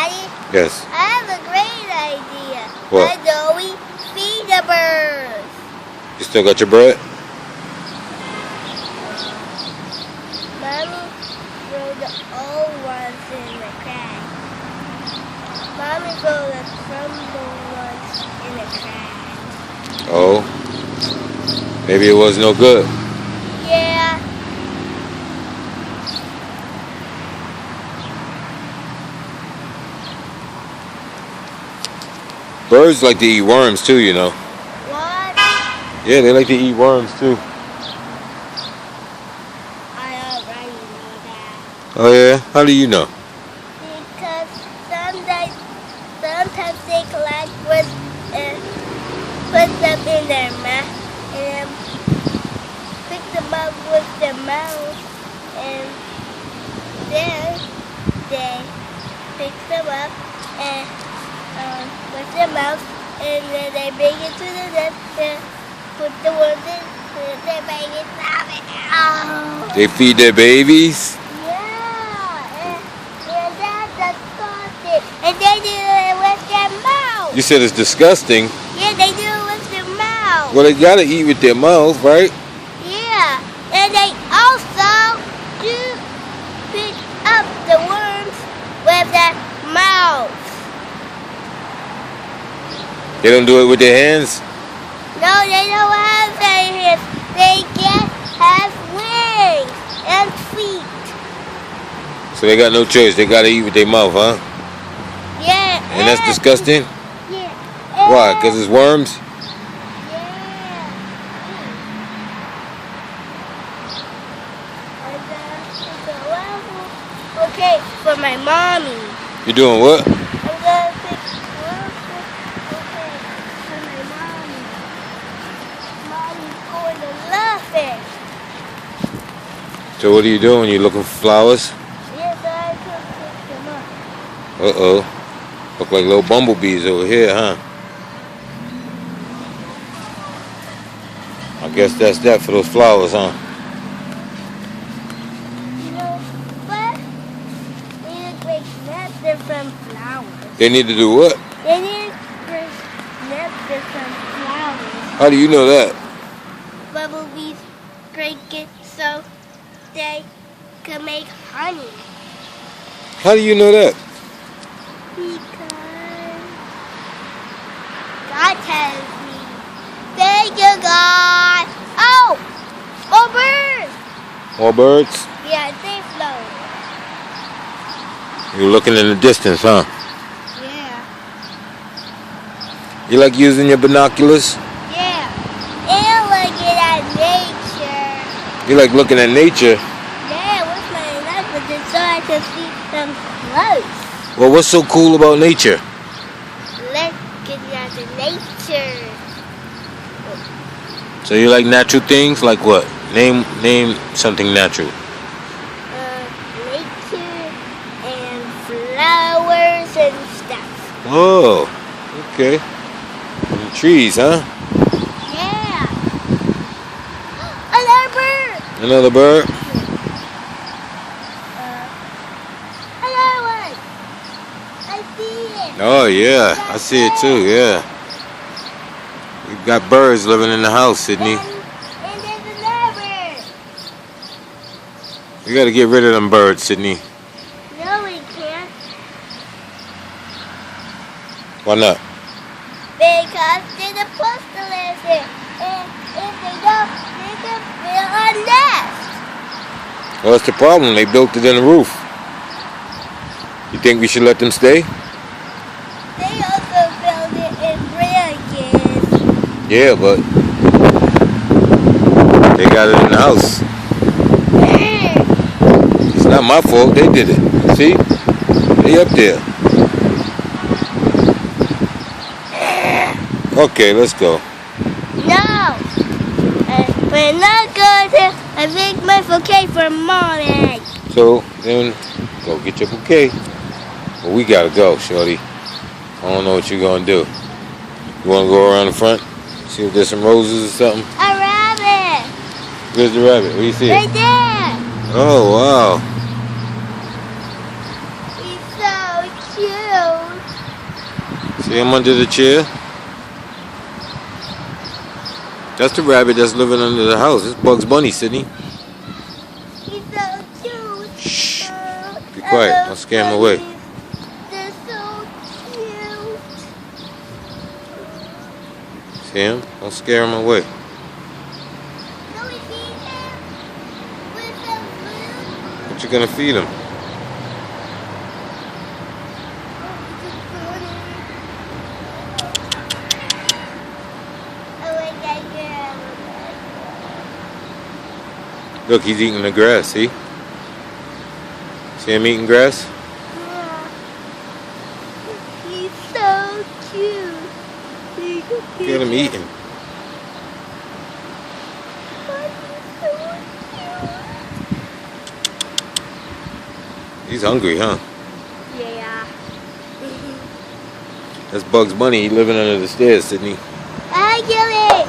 Daddy, Yes. I have a great idea. What? Why don't we feed the birds? You still got your bread? Mommy threw the old ones in the crack. Mommy threw the crumble ones in the crack. Oh. Maybe it was no good. Yeah. Birds like to eat worms too, you know. What? Yeah, they like to eat worms too. I already know that. Oh yeah? How do you know? Because sometimes they collect with and put them in their mouth and pick them up with their mouth, and then they pick them up and with their mouth, and then they bring it to the nest and put the worms in, and they bring it out. They feed their babies? Yeah, and that's disgusting. And they do it with their mouth. You said it's disgusting. Yeah, they do it with their mouth. Well, they gotta eat with their mouth, right? Yeah, and they also do pick up the worms with their mouth. They don't do it with their hands? No, they don't have their hands. They have wings and feet. So they got no choice. They gotta eat with their mouth, huh? Yeah. And that's disgusting? Yeah. Why? Because it's worms? Okay, for my mommy. You doing what? I'm gonna pick waffle. Okay, for my mommy. Mommy's going to love it. So what are you doing? You looking for flowers? Yes, I can pick them up. Uh-oh. Look like little bumblebees over here, huh? I guess that's that for those flowers, huh? You know, but they need to make nectar from flowers. They need to do what? They need to make nectar from flowers. How do you know that? Bumblebees break it so they can make honey. How do you know that? Because God tells me. Thank you, God. Oh, more birds. More birds? Yeah, they float. You're looking in the distance, huh? Yeah. You like using your binoculars? Yeah. And looking at nature. You like looking at nature? Yeah, with my binoculars so I can see them close. Well, what's so cool about nature? Looking at the nature. So you like natural things? Like what? Name something natural. Nature and flowers and stuff. Oh, okay. And trees, huh? Yeah. Another bird. Another bird? Another one. I see it. Oh, yeah. I see it too, yeah. You've got birds living in the house, Sydney. And there's another bird. You gotta get rid of them birds, Sydney. No, we can't. Why not? Because they're supposed to live here. And if they don't, they can build a nest. Well, that's the problem. They built it in the roof. You think we should let them stay? They also build it in branches. Yeah, but they got it in the house. It's not my fault. They did it. See? They up there. Okay, let's go. No. We're not going to make my bouquet for Mommy. So, then, go get your bouquet. But we gotta go, shorty. I don't know what you're gonna do. You wanna go around the front? See if there's some roses or something? A rabbit. Where's the rabbit? Where you see Right it? there. Oh, wow. He's so cute. See him under the chair? That's the rabbit that's living under the house. It's Bugs Bunny, Sydney. He's so cute. Shh. Be quiet. Don't scare him away. They're so cute. See him? Don't scare him away. Can we feed him with some food? What you gonna feed him? Look, he's eating the grass, see? See him eating grass? Yeah. He's so cute. Look at him eating. He's hungry, huh? Yeah. That's Bugs Bunny. He living under the stairs, Sydney. Hi, Gilly.